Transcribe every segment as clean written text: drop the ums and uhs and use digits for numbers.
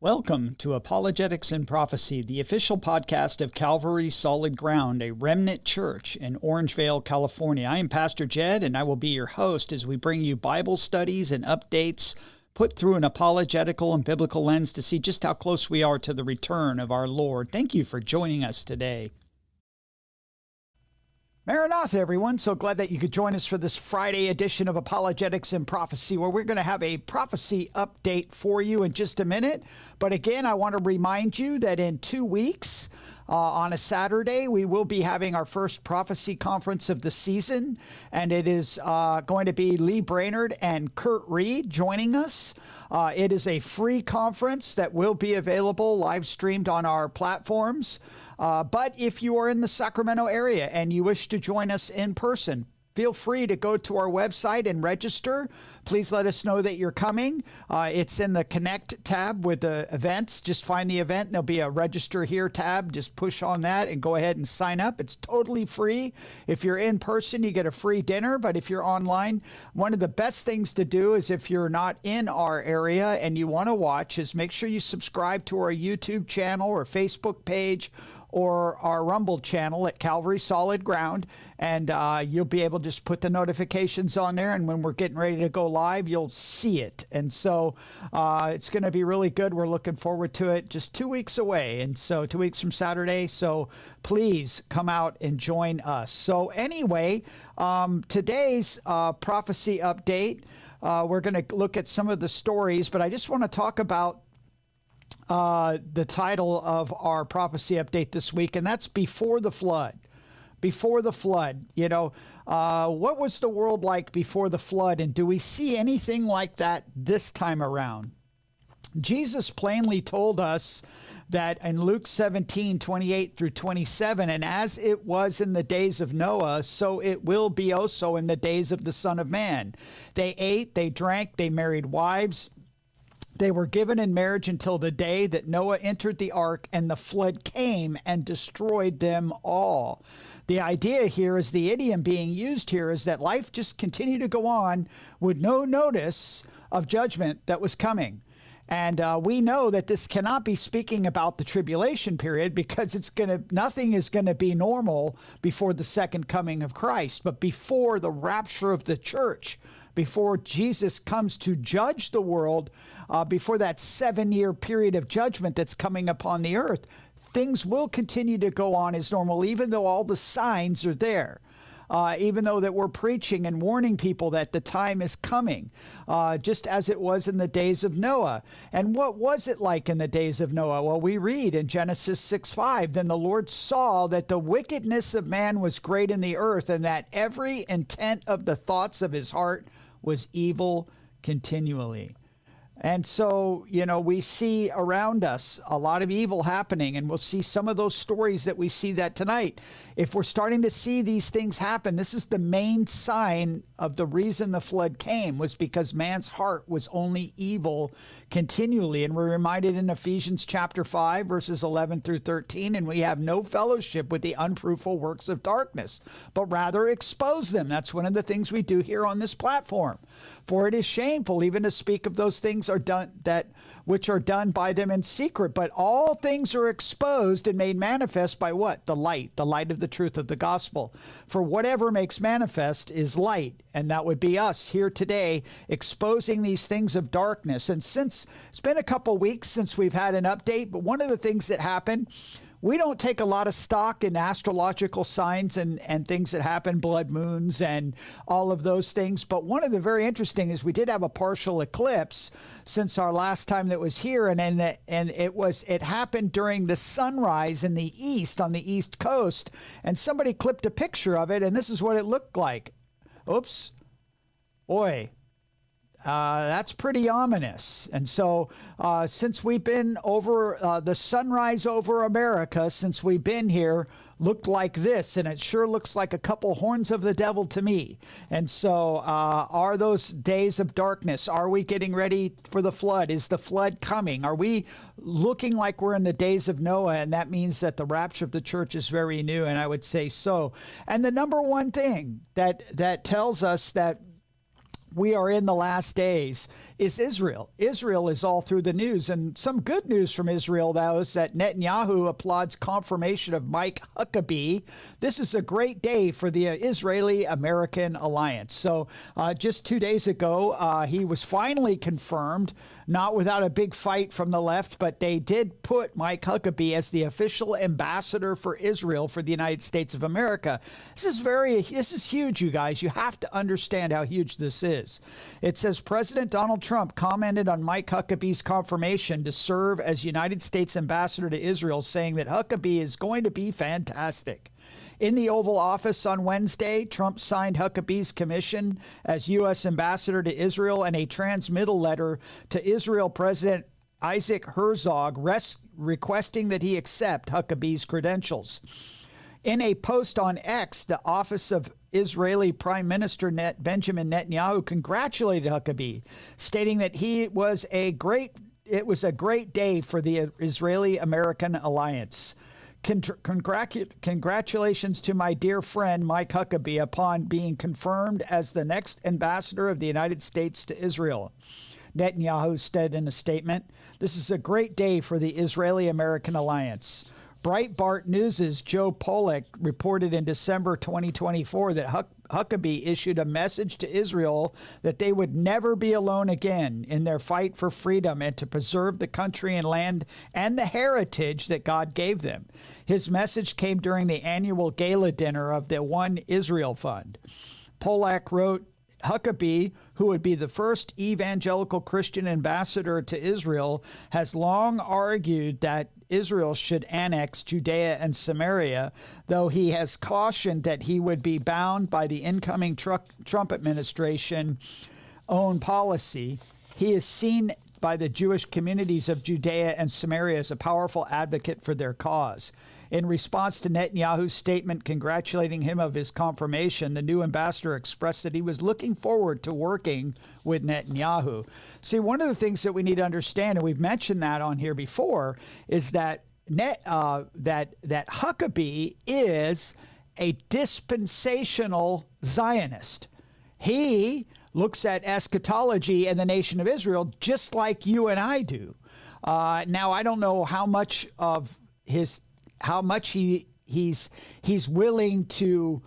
Welcome to Apologetics and Prophecy, the official podcast of Calvary Solid Ground, a remnant church in Orangevale, California. I am Pastor Jed, and I will be your host as we bring you Bible studies and updates put through an apologetical and biblical lens to see just how close we are to the return of our Lord. Thank you for joining us today. Maranatha, everyone. So glad that you could join us for this Friday edition of Apologetics and Prophecy, where we're going to have a prophecy update for you in just a minute. But again, I want to remind you that in 2 weeks, on a Saturday, we will be having our first prophecy conference of the season, and it is going to be Lee Brainerd and Kurt Reed joining us. It is a free conference that will be available live streamed on our platforms. But if you are in the Sacramento area and you wish to join us in person, feel free to go to our website and register. Please let us know that you're coming. It's in the Connect tab with the events. Just find the event. And there'll be a Register Here tab. Just push on that and go ahead and sign up. It's totally free. If you're in person, you get a free dinner. But if you're online, one of the best things to do is if you're not in our area and you want to watch is make sure you subscribe to our YouTube channel or Facebook page or our Rumble channel at Calvary Solid Ground, and you'll be able to just put the notifications on there, and when we're getting ready to go live, you'll see it. And so it's going to be really good. We're looking forward to it. Just 2 weeks away, and so 2 weeks from Saturday, so please come out and join us. So anyway, today's prophecy update, we're going to look at some of the stories, but I just want to talk about the title of our prophecy update this week, and that's Before the Flood. Before the flood. You know, what was the world like before the flood, and do we see anything like that this time around? Jesus plainly told us that in Luke 17:28 through 27, and as it was in the days of Noah, so it will be also in the days of the Son of Man. They ate, they drank, they married wives. They were given in marriage until the day that Noah entered the ark and the flood came and destroyed them all. The idea here is the idiom being used here is that life just continued to go on with no notice of judgment that was coming. And we know that this cannot be speaking about the tribulation period because nothing is going to be normal before the second coming of Christ, but before the rapture of the church, before Jesus comes to judge the world, before that 7-year period of judgment that's coming upon the earth, things will continue to go on as normal, even though all the signs are there. Even though that we're preaching and warning people that the time is coming, just as it was in the days of Noah. And what was it like in the days of Noah? Well, we read in Genesis 6:5, then the Lord saw that the wickedness of man was great in the earth, and that every intent of the thoughts of his heart was evil continually. And so, you know, we see around us a lot of evil happening, and we'll see some of those stories that we see that tonight. If we're starting to see these things happen, this is the main sign of the reason the flood came, was because man's heart was only evil continually. And we're reminded in Ephesians chapter 5, verses 11 through 13, and we have no fellowship with the unfruitful works of darkness, but rather expose them. That's one of the things we do here on this platform. For it is shameful even to speak of those things which are done by them in secret, but all things are exposed and made manifest by what? The light of the truth of the gospel. For whatever makes manifest is light, and that would be us here today exposing these things of darkness. And since it's been a couple weeks since we've had an update, but one of the things that happened, we don't take a lot of stock in astrological signs and things that happen, blood moons and all of those things. But one of the very interesting is we did have a partial eclipse since our last time that was here. And it happened during the sunrise in the east, on the East Coast. And somebody clipped a picture of it, and this is what it looked like. Oops. Boy. That's pretty ominous. And so since we've been over the sunrise over America, since we've been here, looked like this, and it sure looks like a couple horns of the devil to me. And so are those days of darkness? Are we getting ready for the flood? Is the flood coming? Are we looking like we're in the days of Noah? And that means that the rapture of the church is very new, and I would say so. And the number one thing that tells us that we are in the last days is Israel. Israel is all through the news. And some good news from Israel, though, is that Netanyahu applauds confirmation of Mike Huckabee. This is a great day for the Israeli-American alliance. So just 2 days ago, he was finally confirmed, not without a big fight from the left, but they did put Mike Huckabee as the official ambassador for Israel for the United States of America. This is huge, you guys. You have to understand how huge this is. It says President Donald Trump commented on Mike Huckabee's confirmation to serve as United States ambassador to Israel, saying that Huckabee is going to be fantastic. In the Oval Office on Wednesday, Trump signed Huckabee's commission as U.S. ambassador to Israel and a transmittal letter to Israel President Isaac Herzog requesting that he accept Huckabee's credentials. In a post on X, the office of Israeli Prime Minister Benjamin Netanyahu congratulated Huckabee, stating that it was a great day for the Israeli-American alliance. Congratulations to my dear friend Mike Huckabee upon being confirmed as the next ambassador of the United States to Israel. Netanyahu said in a statement, "This is a great day for the Israeli-American alliance." Breitbart News' Joe Pollack reported in December 2024 that Huckabee issued a message to Israel that they would never be alone again in their fight for freedom and to preserve the country and land and the heritage that God gave them. His message came during the annual gala dinner of the One Israel Fund. Pollack wrote, Huckabee, who would be the first evangelical Christian ambassador to Israel, has long argued that Israel should annex Judea and Samaria, though he has cautioned that he would be bound by the incoming Trump administration own policy. He is seen by the Jewish communities of Judea and Samaria as a powerful advocate for their cause. In response to Netanyahu's statement congratulating him of his confirmation, the new ambassador expressed that he was looking forward to working with Netanyahu. See, one of the things that we need to understand, and we've mentioned that on here before, is that that Huckabee is a dispensational Zionist. He looks at eschatology and the nation of Israel just like you and I do. Now, I don't know how much he's willing to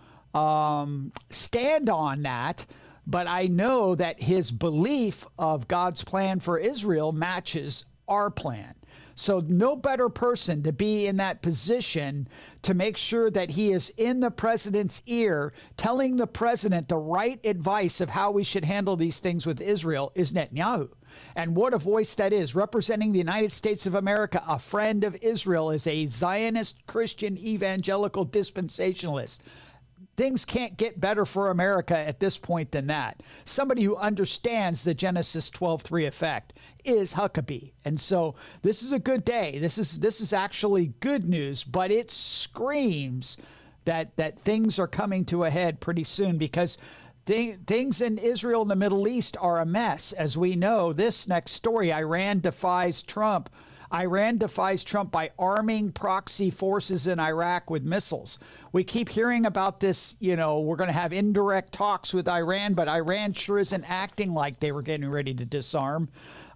stand on that, but I know that his belief of God's plan for Israel matches our plan. So no better person to be in that position to make sure that he is in the president's ear, telling the president the right advice of how we should handle these things with Israel is Netanyahu. And what a voice that is, representing the United States of America, a friend of Israel, is a Zionist Christian evangelical dispensationalist. Things can't get better for America at this point than that. Somebody who understands the Genesis 12:3 effect is Huckabee. And so this is a good day. This is actually good news, but it screams that things are coming to a head pretty soon, because things in Israel and the Middle East are a mess. As we know, this next story, Iran defies Trump. Iran defies Trump by arming proxy forces in Iraq with missiles. We keep hearing about this, we're going to have indirect talks with Iran, but Iran sure isn't acting like they were getting ready to disarm.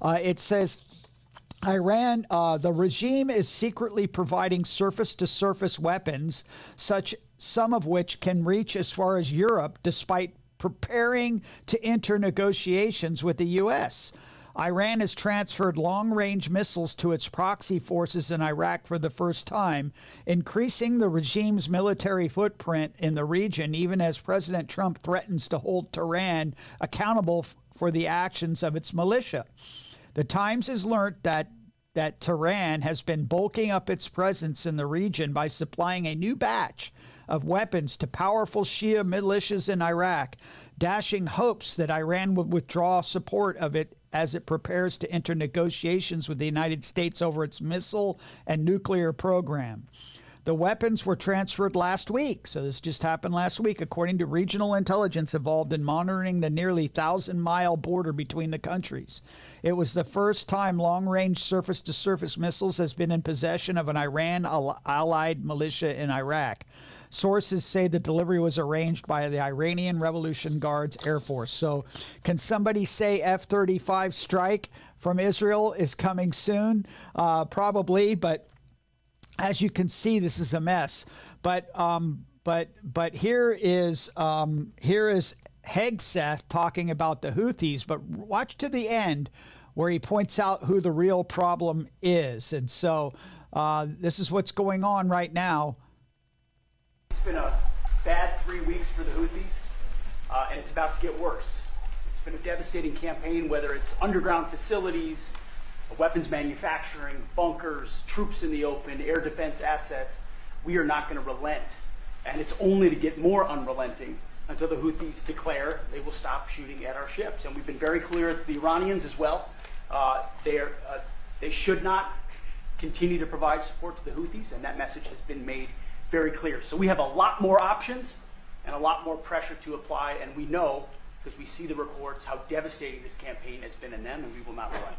It says Iran, the regime is secretly providing surface-to-surface weapons, some of which can reach as far as Europe, despite preparing to enter negotiations with the U.S. Iran has transferred long-range missiles to its proxy forces in Iraq for the first time, increasing the regime's military footprint in the region, even as President Trump threatens to hold Tehran accountable for the actions of its militia. The Times has learned that Tehran has been bulking up its presence in the region by supplying a new batch of weapons to powerful Shia militias in Iraq, dashing hopes that Iran would withdraw support of it as it prepares to enter negotiations with the United States over its missile and nuclear program. The weapons were transferred last week, so this just happened last week, according to regional intelligence involved in monitoring the nearly 1,000-mile border between the countries. It was the first time long-range surface-to-surface missiles has been in possession of an Iran-allied militia in Iraq. Sources say the delivery was arranged by the Iranian Revolution Guards Air Force. So can somebody say F-35 strike from Israel is coming soon? Probably, but as you can see, this is a mess. But here is Hegseth talking about the Houthis. But watch to the end where he points out who the real problem is. And so this is what's going on right now. It's been a bad 3 weeks for the Houthis, and it's about to get worse. It's been a devastating campaign, whether it's underground facilities, weapons manufacturing, bunkers, troops in the open, air defense assets. We are not going to relent. And it's only to get more unrelenting until the Houthis declare they will stop shooting at our ships. And we've been very clear at the Iranians as well. They should not continue to provide support to the Houthis, and that message has been made very clear. So we have a lot more options and a lot more pressure to apply, and we know, because we see the reports, how devastating this campaign has been in them, and we will not relent.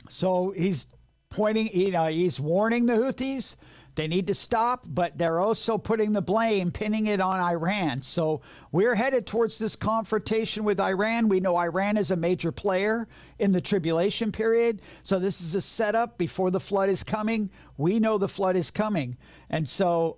So he's pointing, he's warning the Houthis. They need to stop, but they're also putting the blame, pinning it on Iran. So we're headed towards this confrontation with Iran. We know Iran is a major player in the tribulation period. So this is a setup before the flood is coming. We know the flood is coming. And so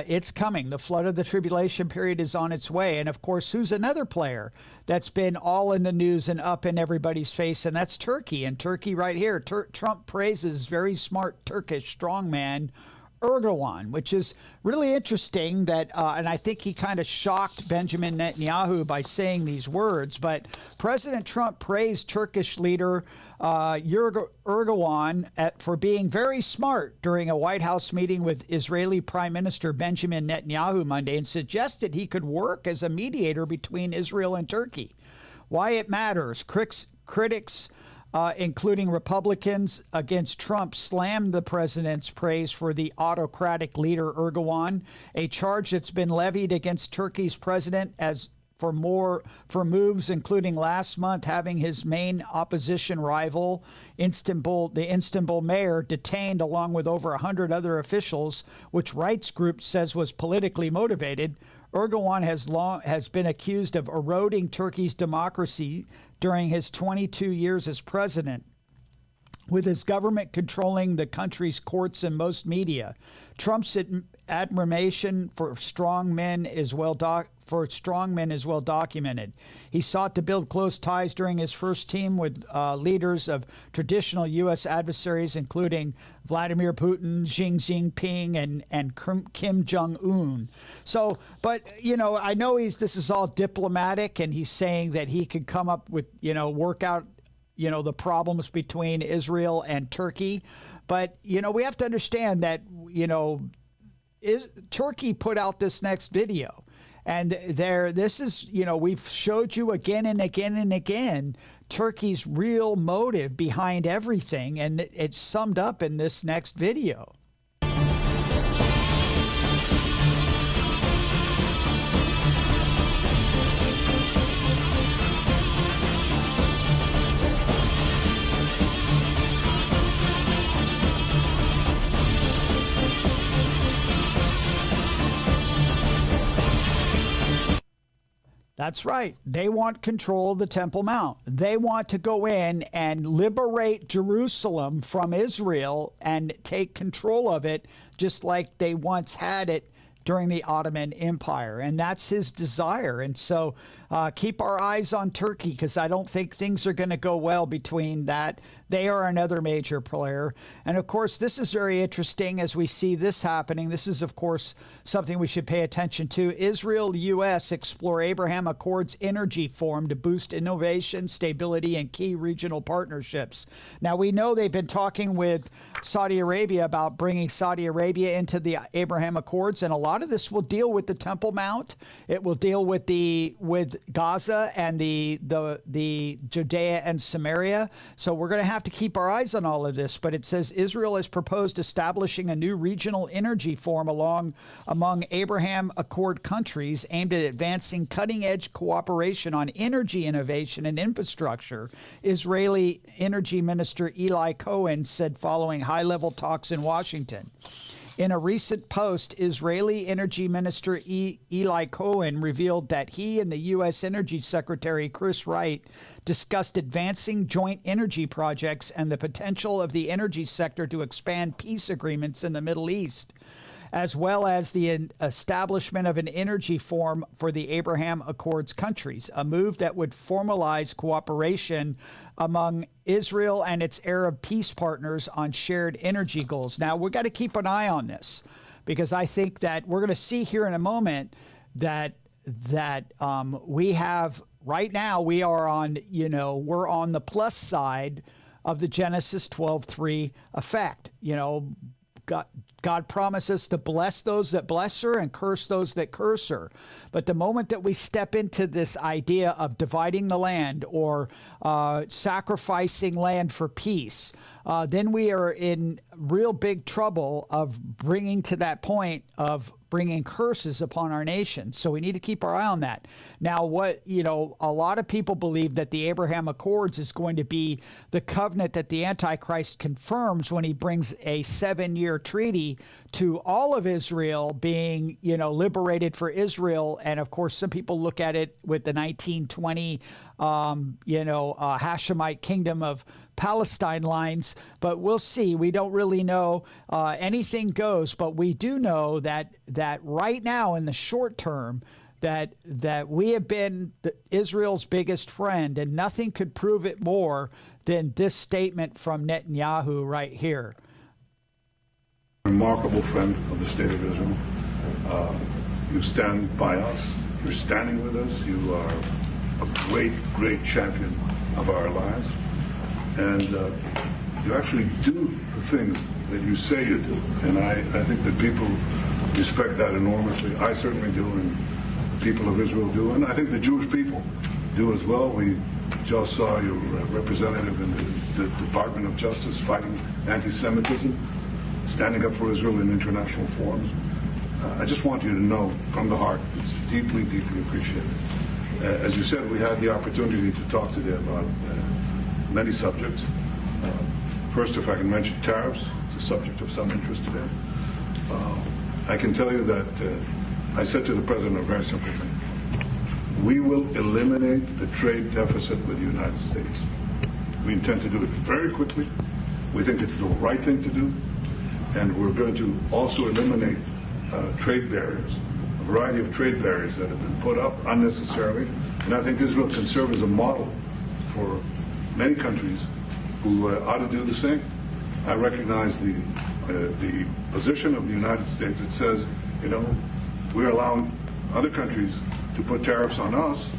it's coming. The flood of the tribulation period is on its way. And of course, who's another player that's been all in the news and up in everybody's face? And that's Turkey. And Turkey right here. Trump praises very smart Turkish strongman Erdogan, which is really interesting that, and I think he kind of shocked Benjamin Netanyahu by saying these words, but President Trump praised Turkish leader Erdogan for being very smart during a White House meeting with Israeli Prime Minister Benjamin Netanyahu Monday and suggested he could work as a mediator between Israel and Turkey. Why it matters. Critics including Republicans against Trump, slammed the president's praise for the autocratic leader Erdogan, a charge that's been levied against Turkey's president as for moves, including last month having his main opposition rival, the Istanbul mayor, detained along with over 100 other officials, which rights group says was politically motivated. Erdogan has been accused of eroding Turkey's democracy during his 22 years as president, with his government controlling the country's courts and most media. Trump's admiration for strong men is well documented. He sought to build close ties during his first team with leaders of traditional U.S. adversaries, including Vladimir Putin, Xi Jinping, and Kim Jong-un. So, but, I know this is all diplomatic, and he's saying that he could come up with, work out the problems between Israel and Turkey. But, we have to understand that, Turkey put out this next video. And this is, we've showed you again and again and again Turkey's real motive behind everything. And it's summed up in this next video. That's right. They want control of the Temple Mount. They want to go in and liberate Jerusalem from Israel and take control of it, just like they once had it during the Ottoman Empire. And that's his desire. And so keep our eyes on Turkey, because I don't think things are going to go well between that. They are another major player. And of course, this is very interesting as we see this happening. This is, of course, something we should pay attention to. Israel-U.S. explore Abraham Accords Energy Forum to boost innovation, stability, and key regional partnerships. Now, we know they've been talking with Saudi Arabia about bringing Saudi Arabia into the Abraham Accords, and a lot of this will deal with the Temple Mount. It will deal with Gaza and the Judea and Samaria. So we're going to have to keep our eyes on all of this. But it says Israel has proposed establishing a new regional energy forum among Abraham Accord countries aimed at advancing cutting-edge cooperation on energy innovation and infrastructure. Israeli Energy Minister Eli Cohen said following high-level talks in Washington. In a recent post, Israeli Energy Minister Eli Cohen revealed that he and the U.S. Energy Secretary Chris Wright discussed advancing joint energy projects and the potential of the energy sector to expand peace agreements in the Middle East, as well as the establishment of an energy forum for the Abraham Accords countries, a move that would formalize cooperation among Israel and its Arab peace partners on shared energy goals. Now, we've got to keep an eye on this, because I think that we're going to see here in a moment that we have right now, we are on, we're on the plus side of the Genesis 12:3 effect. God promises to bless those that bless her and curse those that curse her. But the moment that we step into this idea of dividing the land or sacrificing land for peace, then we are in real big trouble of bringing to that point of bringing curses upon our nation. So we need to keep our eye on that. Now, a lot of people believe that the Abraham Accords is going to be the covenant that the Antichrist confirms when he brings a 7-year treaty to all of Israel being, liberated for Israel. And of course, some people look at it with the 1920, Hashemite kingdom of Palestine lines, but we'll see. We don't really know. Anything goes, but we do know that right now in the short term, that we have been Israel's biggest friend, and nothing could prove it more than this statement from Netanyahu right here. Remarkable friend of the state of Israel. You stand by us. You're standing with us. You are a great, great champion of our alliance. And you actually do the things that you say you do. And I think that people respect that enormously. I certainly do, and the people of Israel do. And I think the Jewish people do as well. We just saw your representative in the Department of Justice fighting anti-Semitism, standing up for Israel in international forums. I just want you to know from the heart, it's deeply, deeply appreciated. As you said, we had the opportunity to talk today about many subjects. First, if I can mention tariffs, it's a subject of some interest today. I can tell you that I said to the President a very simple thing. We will eliminate the trade deficit with the United States. We intend to do it very quickly. We think it's the right thing to do. And we're going to also eliminate trade barriers, a variety of trade barriers that have been put up unnecessarily. And I think Israel can serve as a model for many countries who ought to do the same. I recognize the position of the United States. It says, we're allowing other countries to put tariffs on us,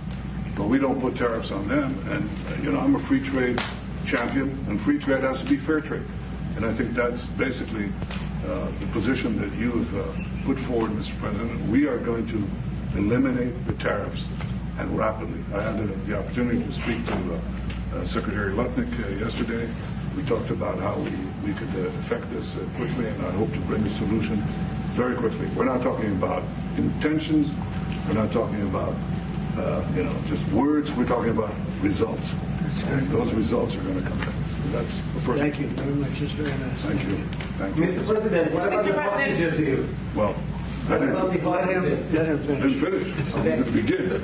but we don't put tariffs on them. And, I'm a free trade champion, and free trade has to be fair trade. And I think that's basically the position that you have put forward, Mr. President. We are going to eliminate the tariffs, and rapidly. I had the opportunity to speak to Secretary Lutnick yesterday. We talked about how we could effect this quickly, and I hope to bring a solution very quickly. We're not talking about intentions. We're not talking about just words. We're talking about results. And those results are going to come. That's the first. Thank you very much. It's very nice. Thank you. Thank you. Mr. President, what about the hostages here? Well, I What about the didn't hostages? Let him finish. finish. I'm going to begin.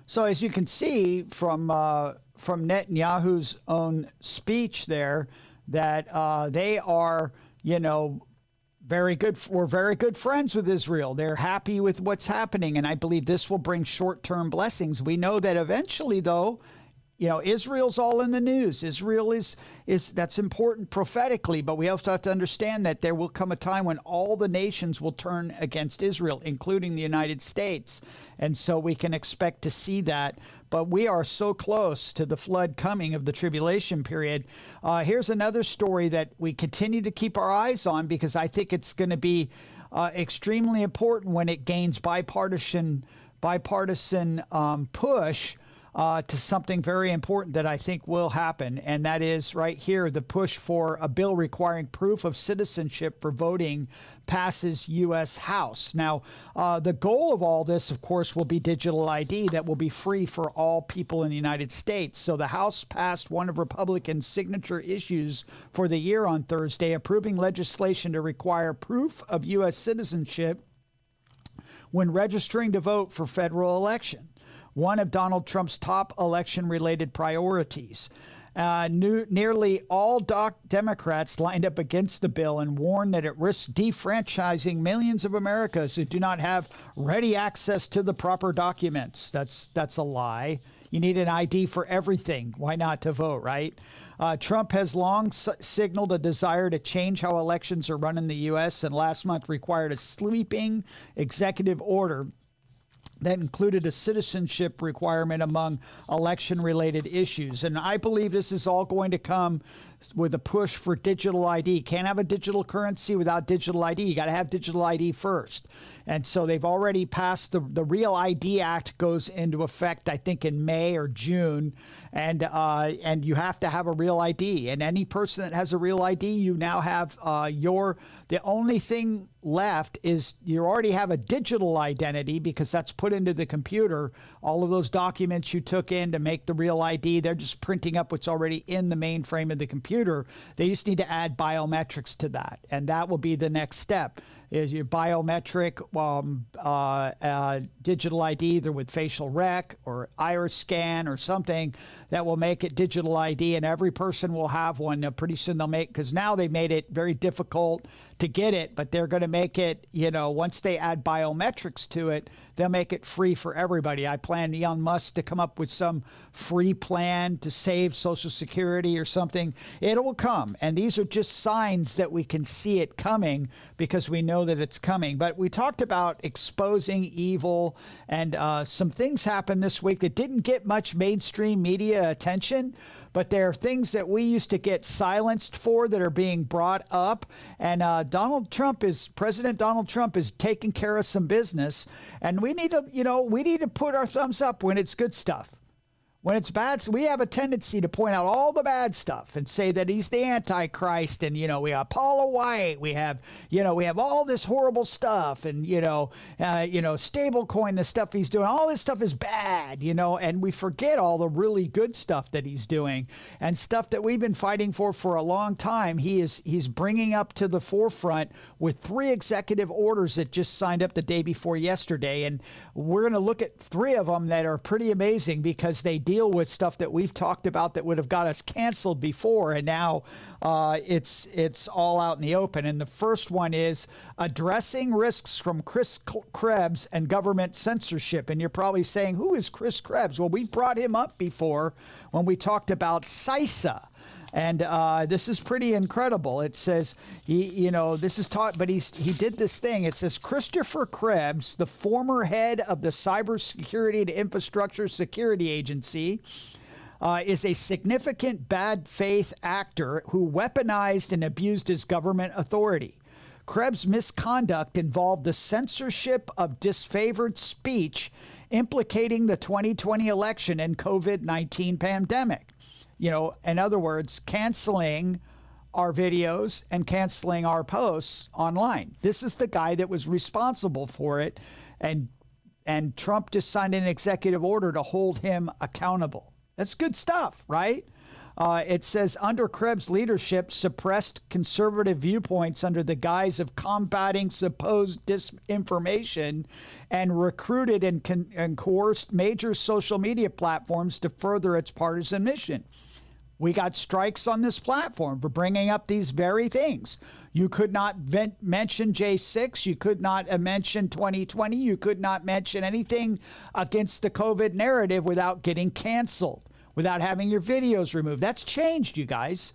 So as you can see from Netanyahu's own speech there, that they are, very good. We're very good friends with Israel. They're happy with what's happening, and I believe this will bring short-term blessings. We know that eventually, though, Israel's all in the news. Israel is that's important prophetically, but we also have to understand that there will come a time when all the nations will turn against Israel, including the United States. And so we can expect to see that. But we are so close to the flood coming of the tribulation period. Here's another story that we continue to keep our eyes on, because I think it's going to be extremely important when it gains bipartisan push. to something very important that I think will happen, and that is right here, the push for a bill requiring proof of citizenship for voting passes U.S. House. Now, the goal of all this, of course, will be digital ID that will be free for all people in the United States. So the House passed one of Republicans' signature issues for the year on Thursday, approving legislation to require proof of U.S. citizenship when registering to vote for federal election, one of Donald Trump's top election-related priorities. Nearly all Democrats lined up against the bill and warned that it risks defranchising millions of Americans who do not have ready access to the proper documents. That's a lie. You need an ID for everything. Why not to vote, right? Trump has long signaled a desire to change how elections are run in the U.S. and last month required a sweeping executive order that included a citizenship requirement among election-related issues. And I believe this is all going to come with a push for digital ID. Can't have a digital currency without digital ID. You got to have digital ID first. And so they've already passed the Real ID Act goes into effect, I think, in May or June. And you have to have a real ID. And any person that has a real ID, you now have the only thing left is you already have a digital identity because that's put into the computer. All of those documents you took in to make the real ID, they're just printing up what's already in the mainframe of the computer. They just need to add biometrics to that. And that will be the next step. Is your biometric digital ID, either with facial rec or iris scan or something that will make it digital ID, and every person will have one. Now, pretty soon they'll make, because now they made it very difficult to get it, but they're going to make it, once they add biometrics to it, they'll make it free for everybody. I plan Elon Musk to come up with some free plan to save Social Security or something. It will come. And these are just signs that we can see it coming because we know that it's coming. But we talked about exposing evil, and some things happened this week that didn't get much mainstream media attention, but there are things that we used to get silenced for that are being brought up. And President Donald Trump is taking care of some business. And we need to put our thumbs up when it's good stuff. When it's bad, we have a tendency to point out all the bad stuff and say that he's the Antichrist, and we have Paula White, we have all this horrible stuff, and stablecoin, the stuff he's doing, all this stuff is bad, and we forget all the really good stuff that he's doing and stuff that we've been fighting for a long time. He's bringing up to the forefront with 3 executive orders that just signed up the day before yesterday, and we're going to look at 3 of them that are pretty amazing because they deal with stuff that we've talked about that would have got us canceled before, and now it's all out in the open. And the first one is addressing risks from Chris Krebs and government censorship. And you're probably saying, who is Chris Krebs? Well, we brought him up before when we talked about CISA. And this is pretty incredible. It says, this is taught, but he did this thing. It says, Christopher Krebs, the former head of the Cybersecurity and Infrastructure Security Agency, is a significant bad faith actor who weaponized and abused his government authority. Krebs' misconduct involved the censorship of disfavored speech implicating the 2020 election and COVID-19 pandemic. In other words, canceling our videos and canceling our posts online. This is the guy that was responsible for it, and Trump just signed an executive order to hold him accountable. That's good stuff, right? It says, under Krebs' leadership, suppressed conservative viewpoints under the guise of combating supposed disinformation, and recruited and coerced major social media platforms to further its partisan mission. We got strikes on this platform for bringing up these very things. You could not mention J6. You could not mention 2020. You could not mention anything against the COVID narrative without getting canceled, without having your videos removed. That's changed, you guys.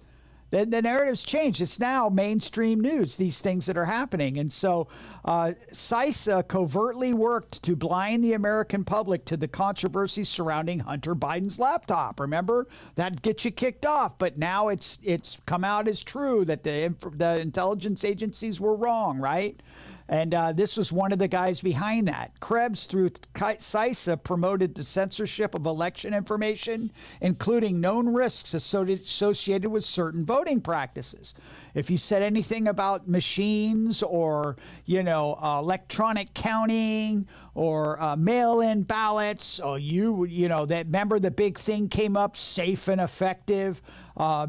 The narrative's changed. It's now mainstream news, these things that are happening. And so CISA covertly worked to blind the American public to the controversy surrounding Hunter Biden's laptop. Remember? That'd get you kicked off. But now it's come out as true that the intelligence agencies were wrong, right? And this was one of the guys behind that. Krebs, through CISA, promoted the censorship of election information, including known risks associated with certain voting practices. If you said anything about machines or, electronic counting or mail-in ballots, or remember the big thing came up, safe and effective,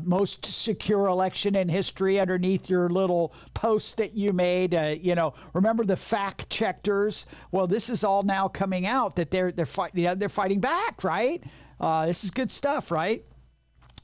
most secure election in history underneath your little post that you made, remember the fact checkers? Well, this is all now coming out that they're fighting back, right? This is good stuff, right?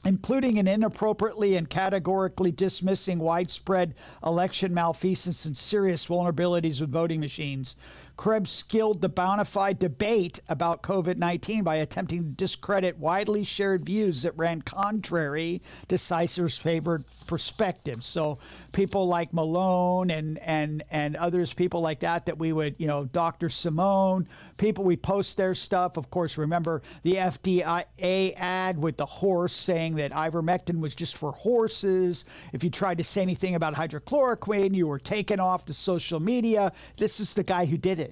Including an inappropriately and categorically dismissing widespread election malfeasance and serious vulnerabilities with voting machines. Krebs skilled the bona fide debate about COVID-19 by attempting to discredit widely shared views that ran contrary to CISA's favored perspectives. So people like Malone and others, people like that we would, Dr. Simone, people, we post their stuff. Of course, remember the FDA ad with the horse saying that ivermectin was just for horses. If you tried to say anything about hydrochloroquine, you were taken off the social media. This is the guy who did it.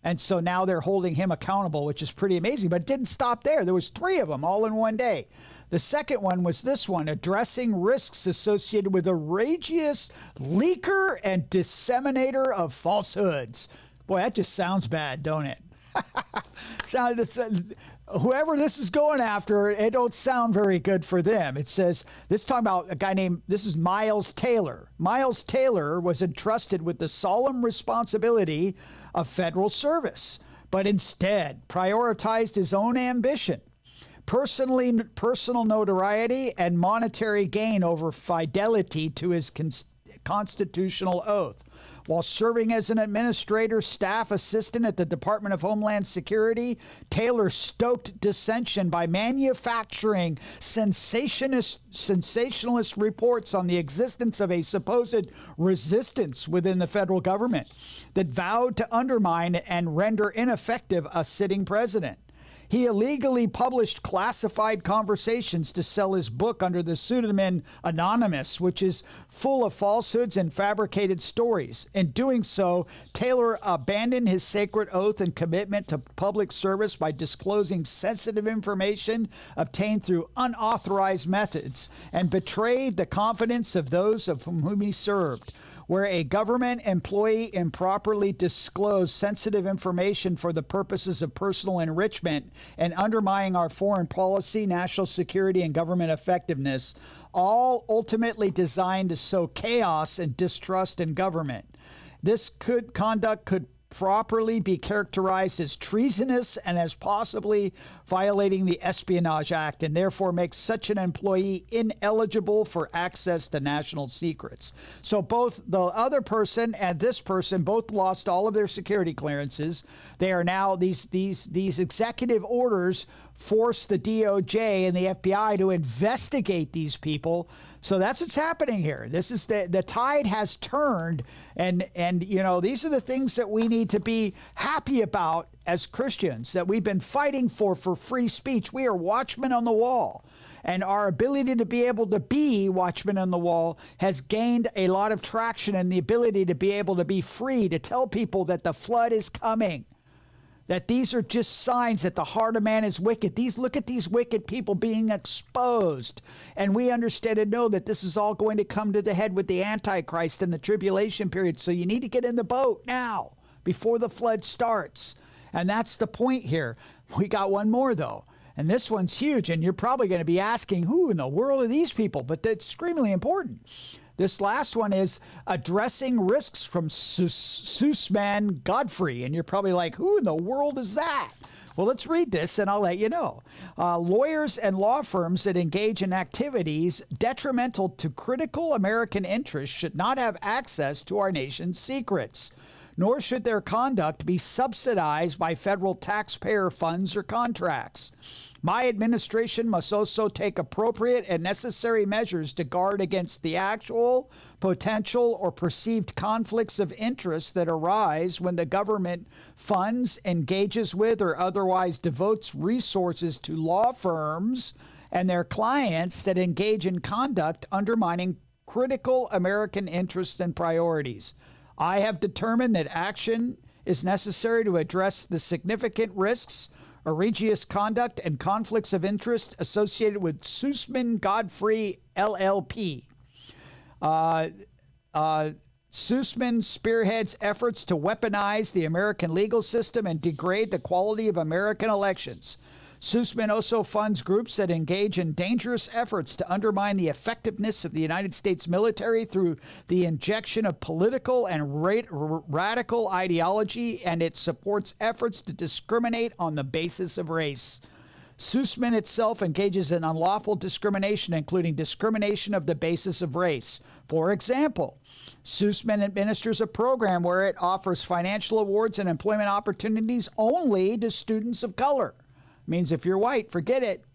And so now they're holding him accountable, which is pretty amazing. But it didn't stop there. There was 3 of them all in one day. The second one was this one, addressing risks associated with outrageous leaker and disseminator of falsehoods. Boy, that just sounds bad, don't it? Whoever this is going after, it don't sound very good for them. It says, this is talking about a guy named, this is Miles Taylor. Miles Taylor was entrusted with the solemn responsibility of federal service, but instead prioritized his own ambition, personal notoriety, and monetary gain over fidelity to his constitutional oath. While serving as an administrator staff assistant at the Department of Homeland Security, Taylor stoked dissension by manufacturing sensationalist reports on the existence of a supposed resistance within the federal government that vowed to undermine and render ineffective a sitting president. He illegally published classified conversations to sell his book under the pseudonym Anonymous, which is full of falsehoods and fabricated stories. In doing so, Taylor abandoned his sacred oath and commitment to public service by disclosing sensitive information obtained through unauthorized methods and betrayed the confidence of those of whom he served. Where a government employee improperly disclosed sensitive information for the purposes of personal enrichment and undermining our foreign policy, national security, and government effectiveness, all ultimately designed to sow chaos and distrust in government. This conduct could properly be characterized as treasonous and as possibly violating the Espionage Act, and therefore makes such an employee ineligible for access to national secrets. So both the other person and this person both lost all of their security clearances. They are now, these executive orders force the DOJ and the FBI to investigate these people. So that's what's happening here. This is the tide has turned, and these are the things that we need to be happy about as Christians, that we've been fighting for free speech. We are watchmen on the wall, and our ability to be able to be watchmen on the wall has gained a lot of traction, and the ability to be able to be free to tell people that the flood is coming. That these are just signs that the heart of man is wicked. Look at these wicked people being exposed. And we understand and know that this is all going to come to the head with the Antichrist and the tribulation period. So you need to get in the boat now before the flood starts. And that's the point here. We got one more, though. And this one's huge. And you're probably going to be asking, who in the world are these people? But that's extremely important. This last one is addressing risks from Sussman Godfrey. And you're probably like, who in the world is that? Well, let's read this and I'll let you know. Lawyers and law firms that engage in activities detrimental to critical American interests should not have access to our nation's secrets, nor should their conduct be subsidized by federal taxpayer funds or contracts. My administration must also take appropriate and necessary measures to guard against the actual, potential, or perceived conflicts of interest that arise when the government funds, engages with, or otherwise devotes resources to law firms and their clients that engage in conduct undermining critical American interests and priorities. I have determined that action is necessary to address the significant risks, egregious conduct, and conflicts of interest associated with Sussman Godfrey LLP. Sussman spearheads efforts to weaponize the American legal system and degrade the quality of American elections. Sussman also funds groups that engage in dangerous efforts to undermine the effectiveness of the United States military through the injection of political and radical ideology, and it supports efforts to discriminate on the basis of race. Sussman itself engages in unlawful discrimination, including discrimination of the basis of race. For example, Sussman administers a program where it offers financial awards and employment opportunities only to students of color. Means if you're white, forget it.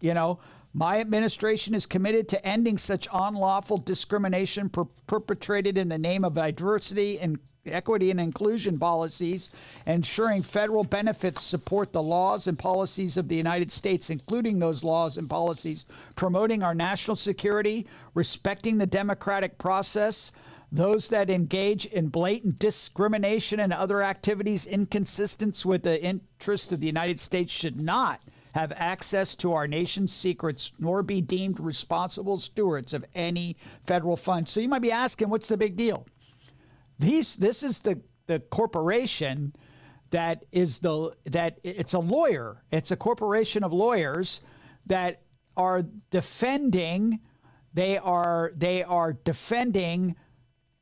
My administration is committed to ending such unlawful discrimination perpetrated in the name of diversity and equity and inclusion policies, ensuring federal benefits support the laws and policies of the United States, including those laws and policies promoting our national security, respecting the democratic process. Those that engage in blatant discrimination and other activities inconsistent with the interest of the United States should not have access to our nation's secrets, nor be deemed responsible stewards of any federal funds. So you might be asking, what's the big deal? This is the corporation that it's a lawyer. It's a corporation of lawyers that are defending. They are defending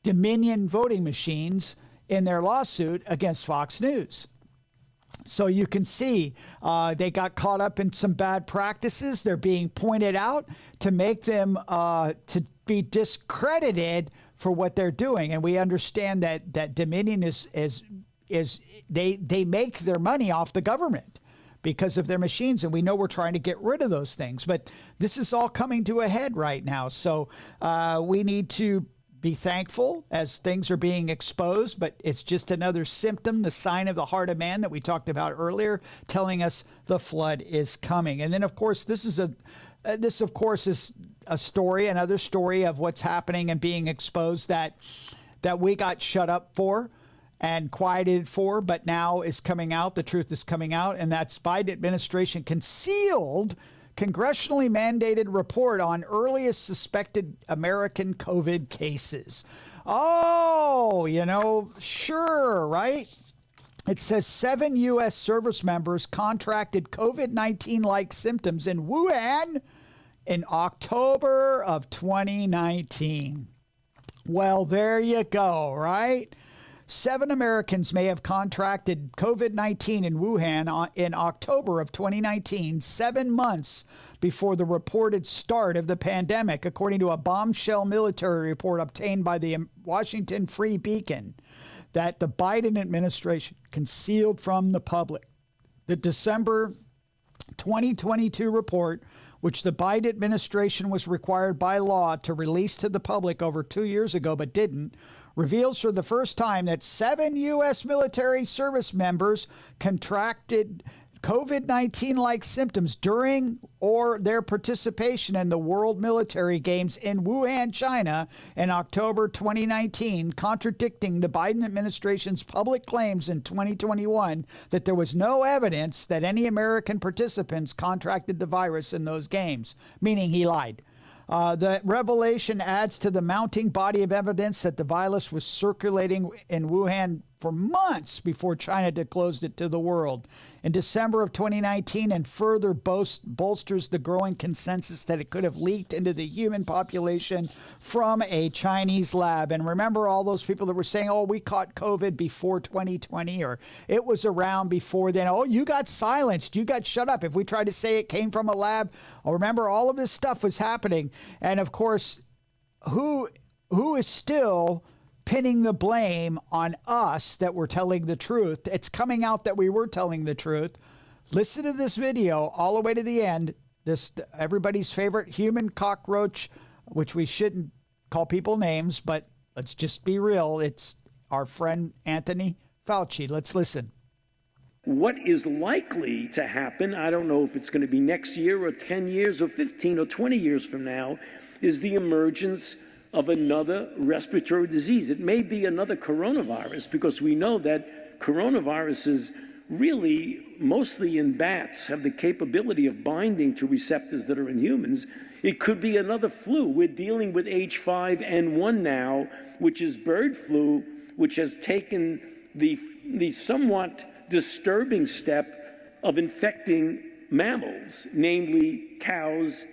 Dominion voting machines in their lawsuit against Fox News. So you can see they got caught up in some bad practices. They're being pointed out to make them to be discredited for what they're doing. And we understand that Dominion is they make their money off the government because of their machines. And we know we're trying to get rid of those things. But this is all coming to a head right now. So we need to be thankful as things are being exposed, but it's just another symptom, the sign of the heart of man that we talked about earlier, telling us the flood is coming. And then, of course, this is a story, another story of what's happening and being exposed that we got shut up for and quieted for, but now is coming out. The truth is coming out, and that's Biden administration concealed congressionally mandated report on earliest suspected American COVID cases. Oh, sure, right? It says 7 U.S. service members contracted COVID-19-like symptoms in Wuhan in October of 2019. Well, there you go, right? 7 Americans may have contracted COVID-19 in Wuhan in October of 2019, 7 months before the reported start of the pandemic, according to a bombshell military report obtained by the Washington Free Beacon that the Biden administration concealed from the public. The December 2022 report, which the Biden administration was required by law to release to the public over 2 years ago but didn't, reveals for the first time that 7 U.S. military service members contracted COVID-19-like symptoms during or their participation in the World Military Games in Wuhan, China in October 2019, contradicting the Biden administration's public claims in 2021 that there was no evidence that any American participants contracted the virus in those games, meaning he lied. The revelation adds to the mounting body of evidence that the virus was circulating in Wuhan for months before China disclosed it to the world in December of 2019, and further bolsters the growing consensus that it could have leaked into the human population from a Chinese lab. And remember all those people that were saying, oh, we caught COVID before 2020, or it was around before then. Oh, you got silenced. You got shut up. If we tried to say it came from a lab, remember all of this stuff was happening. And of course, who is still pinning the blame on us that we're telling the truth? It's coming out that we were telling the truth. Listen to this video all the way to the end. This everybody's favorite human cockroach, which we shouldn't call people names, but let's just be real. It's our friend Anthony Fauci. Let's listen. What is likely to happen, I don't know if it's going to be next year or 10 years or 15 or 20 years from now, is the emergence of another respiratory disease. It may be another coronavirus, because we know that coronaviruses really, mostly in bats, have the capability of binding to receptors that are in humans. It could be another flu. We're dealing with H5N1 now, which is bird flu, which has taken the somewhat disturbing step of infecting mammals, namely cows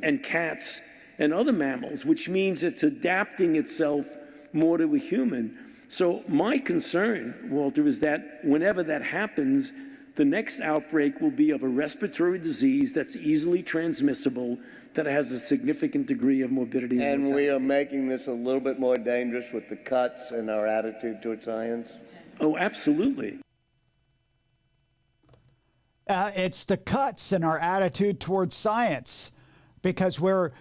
and cats and other mammals, which means it's adapting itself more to a human. So my concern, Walter, is that whenever that happens, the next outbreak will be of a respiratory disease that's easily transmissible, that has a significant degree of morbidity. And we are making this a little bit more dangerous with the cuts and our attitude toward science? Oh, absolutely. It's the cuts in our attitude towards science, because we are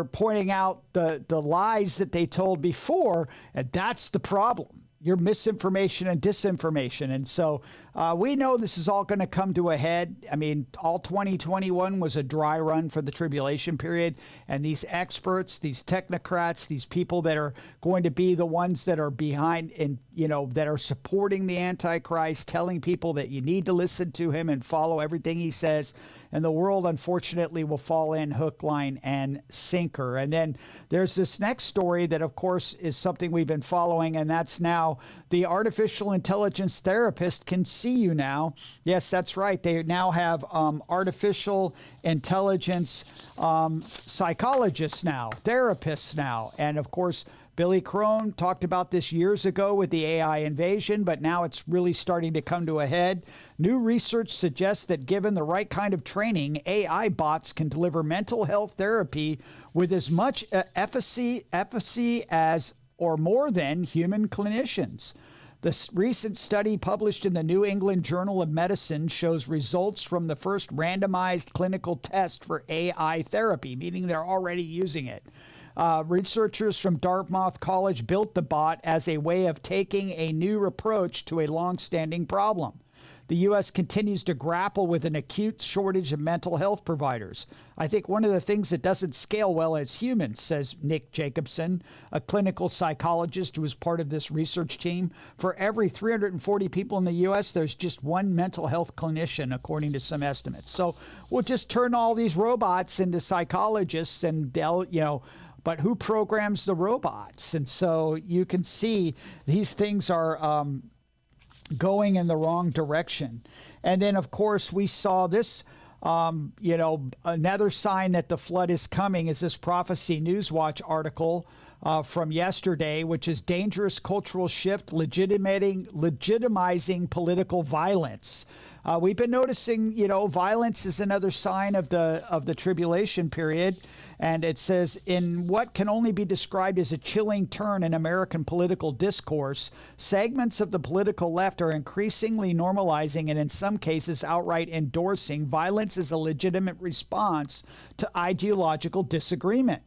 pointing out the lies that they told before, and that's the problem. Your misinformation and disinformation. And so we know this is all going to come to a head. I mean, all 2021 was a dry run for the tribulation period. And these experts, these technocrats, these people that are going to be the ones that are behind and, that are supporting the Antichrist, telling people that you need to listen to him and follow everything he says. And the world, unfortunately, will fall in hook, line, and sinker. And then there's this next story that, of course, is something we've been following, and that's now the artificial intelligence therapist can see you now. Yes, that's right. They now have artificial intelligence psychologists now, therapists now. And, of course, Billy Crone talked about this years ago with the AI invasion, but now it's really starting to come to a head. New research suggests that given the right kind of training, AI bots can deliver mental health therapy with as much efficacy as or more than human clinicians. The recent study published in the New England Journal of Medicine shows results from the first randomized clinical test for AI therapy, meaning they're already using it. Researchers from Dartmouth College built the bot as a way of taking a new approach to a long-standing problem. The U.S. continues to grapple with an acute shortage of mental health providers. I think one of the things that doesn't scale well as humans, says Nick Jacobson, a clinical psychologist who is part of this research team. For every 340 people in the U.S., there's just one mental health clinician, according to some estimates. So we'll just turn all these robots into psychologists, and they'll, but who programs the robots? And so you can see these things are going in the wrong direction. And then, of course, we saw this, another sign that the flood is coming is this Prophecy Newswatch article from yesterday, which is dangerous cultural shift legitimizing political violence. We've been noticing, violence is another sign of the tribulation period. And it says, in what can only be described as a chilling turn in American political discourse, segments of the political left are increasingly normalizing and in some cases outright endorsing violence as a legitimate response to ideological disagreement.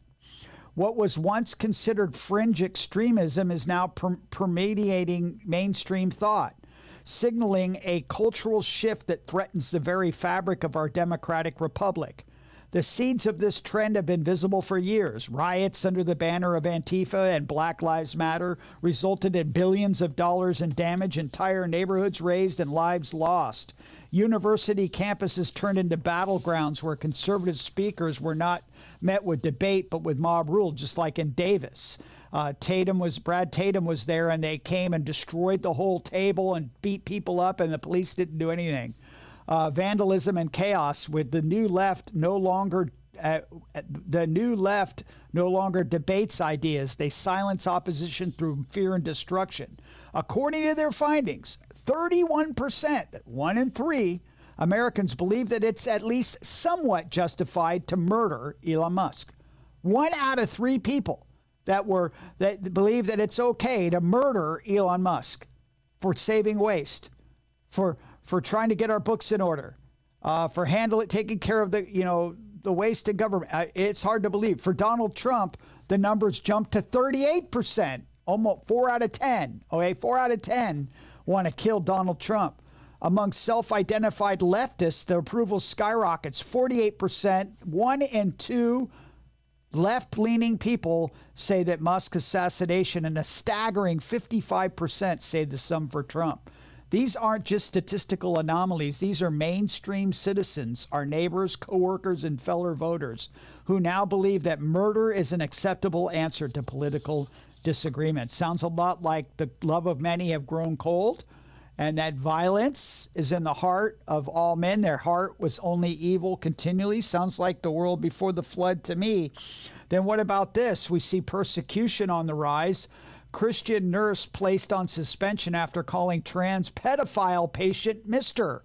What was once considered fringe extremism is now permeating mainstream thought, signaling a cultural shift that threatens the very fabric of our democratic republic. The seeds of this trend have been visible for years. Riots under the banner of Antifa and Black Lives Matter resulted in billions of dollars in damage, entire neighborhoods razed, and lives lost. University campuses turned into battlegrounds where conservative speakers were not met with debate but with mob rule, just like in Davis. Brad Tatum was there, and they came and destroyed the whole table and beat people up, and the police didn't do anything. Vandalism and chaos, with the new left no longer debates ideas. They silence opposition through fear and destruction. According to their findings, 31%, 1 in 3 Americans believe that it's at least somewhat justified to murder Elon Musk. 1 out of 3 people that believe that it's okay to murder Elon Musk for saving waste, for trying to get our books in order, for taking care of the waste in government. It's hard to believe. For Donald Trump, the numbers jumped to 38%, almost 4 out of 10. Okay, 4 out of 10 want to kill Donald Trump. Among self-identified leftists, the approval skyrockets, 48%. 1 in 2 Left-leaning people say that Musk's assassination, and a staggering 55% say the same for Trump. These aren't just statistical anomalies. These are mainstream citizens, our neighbors, coworkers, and fellow voters who now believe that murder is an acceptable answer to political disagreement. Sounds a lot like the love of many have grown cold, and that violence is in the heart of all men. Their heart was only evil continually. Sounds like the world before the flood to me. Then what about this? We see persecution on the rise. Christian nurse placed on suspension after calling trans pedophile patient Mr.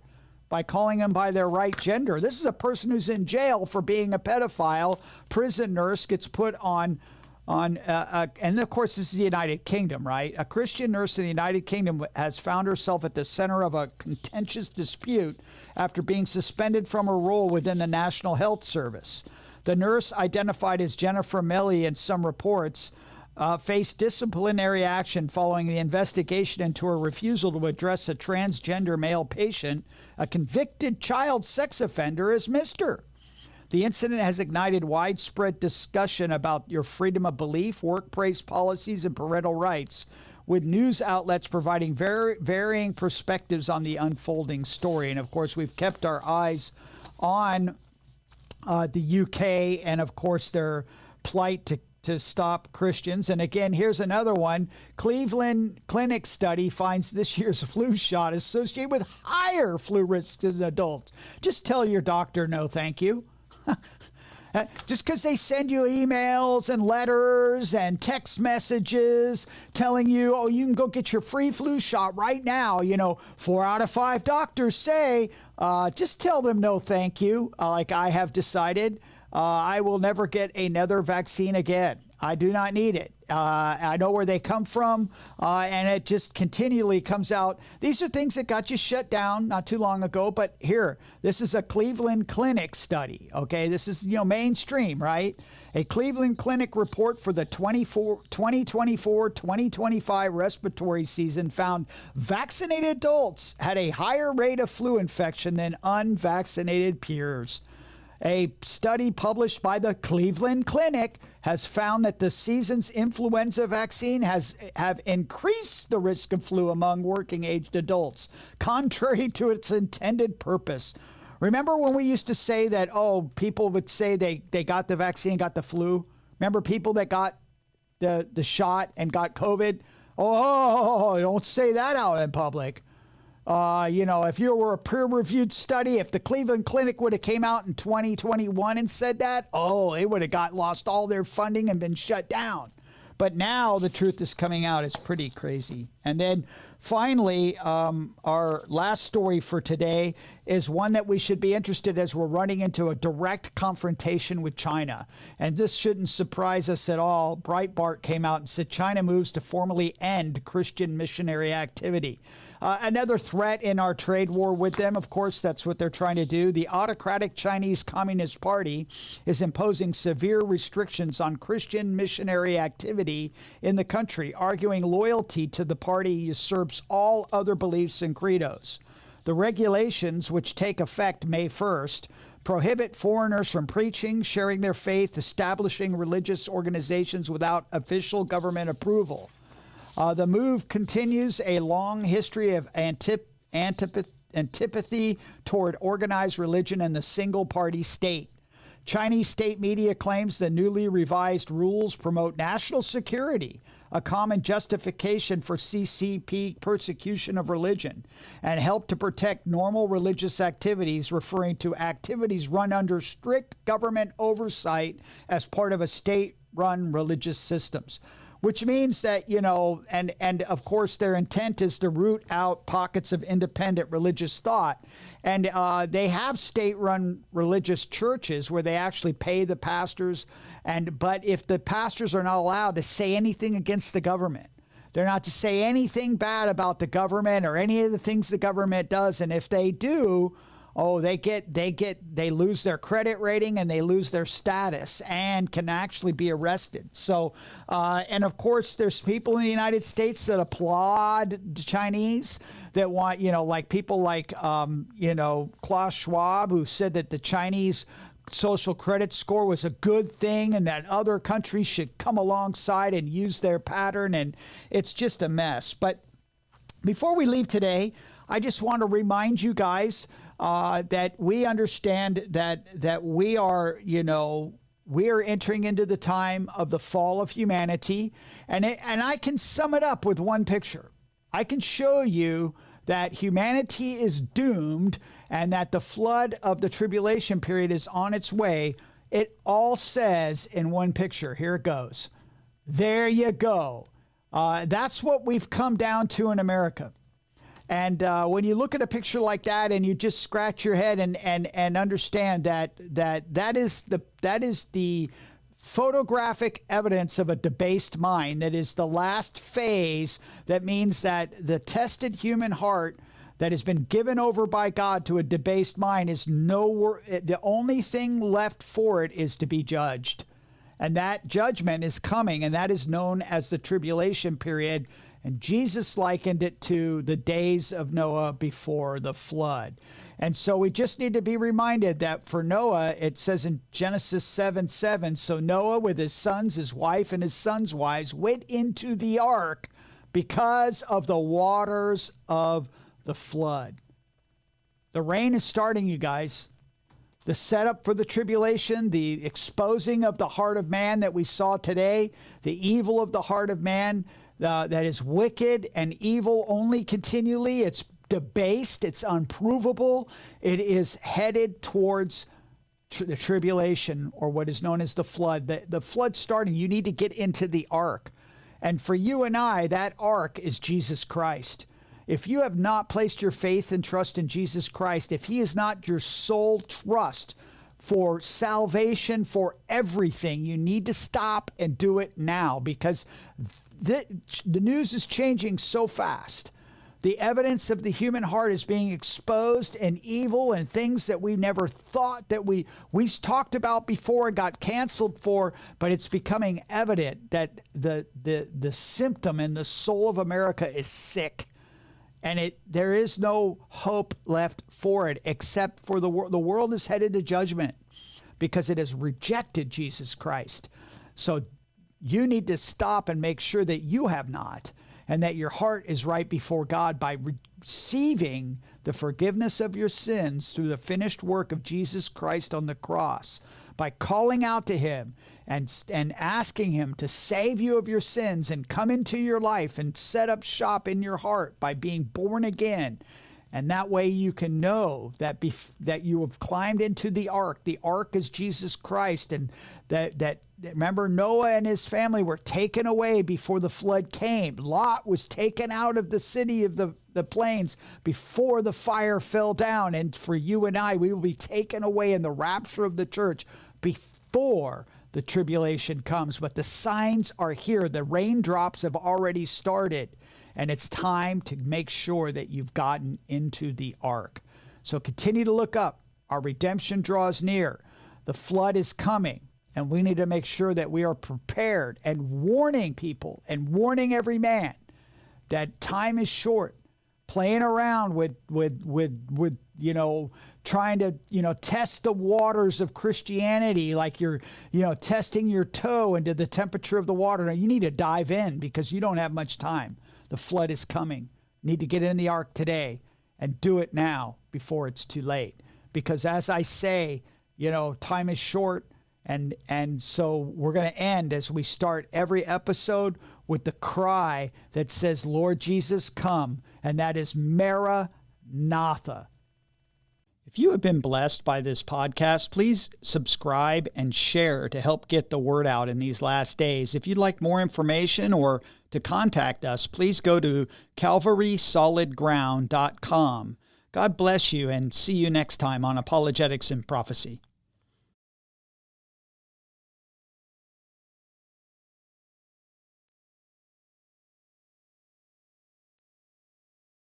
by calling him by their right gender. This is a person who's in jail for being a pedophile. Prison nurse gets put on, and of course this is the United Kingdom, right? A Christian nurse in the United Kingdom has found herself at the center of a contentious dispute after being suspended from her role within the National Health Service. The nurse, identified as Jennifer Melly in some reports, faced disciplinary action following the investigation into her refusal to address a transgender male patient, a convicted child sex offender, as Mr. The incident has ignited widespread discussion about your freedom of belief, workplace policies, and parental rights, with news outlets providing varying perspectives on the unfolding story. And of course, we've kept our eyes on the UK and, of course, their plight to stop Christians. And again, here's another one. Cleveland Clinic study finds this year's flu shot associated with higher flu risks in adults. Just tell your doctor no, thank you. Just because they send you emails and letters and text messages telling you, oh, you can go get your free flu shot right now. 4 out of 5 doctors say, just tell them no, thank you. Like I have decided. I will never get another vaccine again. I do not need it. I know where they come from, and it just continually comes out. These are things that got you shut down not too long ago, but here, this is a Cleveland Clinic study, okay? This is, mainstream, right? A Cleveland Clinic report for the 2024-2025 respiratory season found vaccinated adults had a higher rate of flu infection than unvaccinated peers. A study published by the Cleveland Clinic has found that the season's influenza vaccine have increased the risk of flu among working-aged adults, contrary to its intended purpose. Remember when we used to say that, people would say they got the vaccine, got the flu? Remember people that got the shot and got COVID? Oh, don't say that out in public. If you were a peer-reviewed study, if the Cleveland Clinic would have came out in 2021 and said that, they would have lost all their funding and been shut down. But now the truth is coming out. It's pretty crazy. And then finally, our last story for today is one that we should be interested in as we're running into a direct confrontation with China. And this shouldn't surprise us at all. Breitbart came out and said China moves to formally end Christian missionary activity. Another threat in our trade war with them, of course, that's what they're trying to do. The autocratic Chinese Communist Party is imposing severe restrictions on Christian missionary activity in the country, arguing loyalty to the party usurps all other beliefs and credos. The regulations, which take effect May 1st, prohibit foreigners from preaching, sharing their faith, establishing religious organizations without official government approval. The move continues a long history of antipathy toward organized religion and the single-party state. Chinese state media claims the newly revised rules promote national security, a common justification for CCP persecution of religion, and help to protect normal religious activities, referring to activities run under strict government oversight as part of a state-run religious systems. Which means that, and of course their intent is to root out pockets of independent religious thought. And they have state-run religious churches where they actually pay the pastors. But if the pastors are not allowed to say anything against the government, they're not to say anything bad about the government or any of the things the government does. And if they do, they lose their credit rating and they lose their status and can actually be arrested. So, and of course, there's people in the United States that applaud the Chinese that want, like people like, Klaus Schwab, who said that the Chinese social credit score was a good thing and that other countries should come alongside and use their pattern, and it's just a mess. But before we leave today, I just want to remind you guys that we understand that we are, we are entering into the time of the fall of humanity, and I can sum it up with one picture. I can show you that humanity is doomed and that the flood of the tribulation period is on its way. It all says in one picture. Here it goes. There you go. That's what we've come down to in America. And when you look at a picture like that and you just scratch your head and understand that is the photographic evidence of a debased mind, that is the last phase, that means that the tested human heart that has been given over by God to a debased mind is nowhere. The only thing left for it is to be judged. And that judgment is coming, and that is known as the tribulation period. And Jesus likened it to the days of Noah before the flood. And so we just need to be reminded that for Noah, it says in Genesis 7:7, so Noah with his sons, his wife, and his sons' wives went into the ark because of the waters of the flood. The rain is starting, you guys. The setup for the tribulation, the exposing of the heart of man that we saw today, the evil of the heart of man that is wicked and evil only continually. It's debased. It's unprovable. It is headed towards the tribulation, or what is known as the flood. The flood starting. You need to get into the ark. And for you and I, that ark is Jesus Christ. If you have not placed your faith and trust in Jesus Christ, if he is not your sole trust for salvation, for everything, you need to stop and do it now, because the news is changing so fast. The evidence of the human heart is being exposed, and evil and things that we never thought that we talked about before and got canceled for, but it's becoming evident that the symptom in the soul of America is sick. And there is no hope left for it except for the world. The world is headed to judgment because it has rejected Jesus Christ. So you need to stop and make sure that you have not, and that your heart is right before God by receiving the forgiveness of your sins through the finished work of Jesus Christ on the cross, by calling out to him and asking him to save you of your sins and come into your life and set up shop in your heart by being born again. And that way you can know that that you have climbed into the ark. The ark is Jesus Christ. And that remember, Noah and his family were taken away before the flood came. Lot was taken out of the city of the plains before the fire fell down. And for you and I, we will be taken away in the rapture of the church before the tribulation comes. But the signs are here. The raindrops have already started. And it's time to make sure that you've gotten into the ark. So continue to look up. Our redemption draws near. The flood is coming. And we need to make sure that we are prepared and warning people and warning every man that time is short. Playing around with trying to, test the waters of Christianity like you're, testing your toe into the temperature of the water. Now, you need to dive in because you don't have much time. The flood is coming. You need to get in the ark today and do it now before it's too late. Because as I say, time is short. And so we're going to end as we start every episode with the cry that says, Lord Jesus, come. And that is Maranatha. If you have been blessed by this podcast, please subscribe and share to help get the word out in these last days. If you'd like more information or to contact us, please go to calvarysolidground.com. God bless you, and see you next time on Apologetics and Prophecy.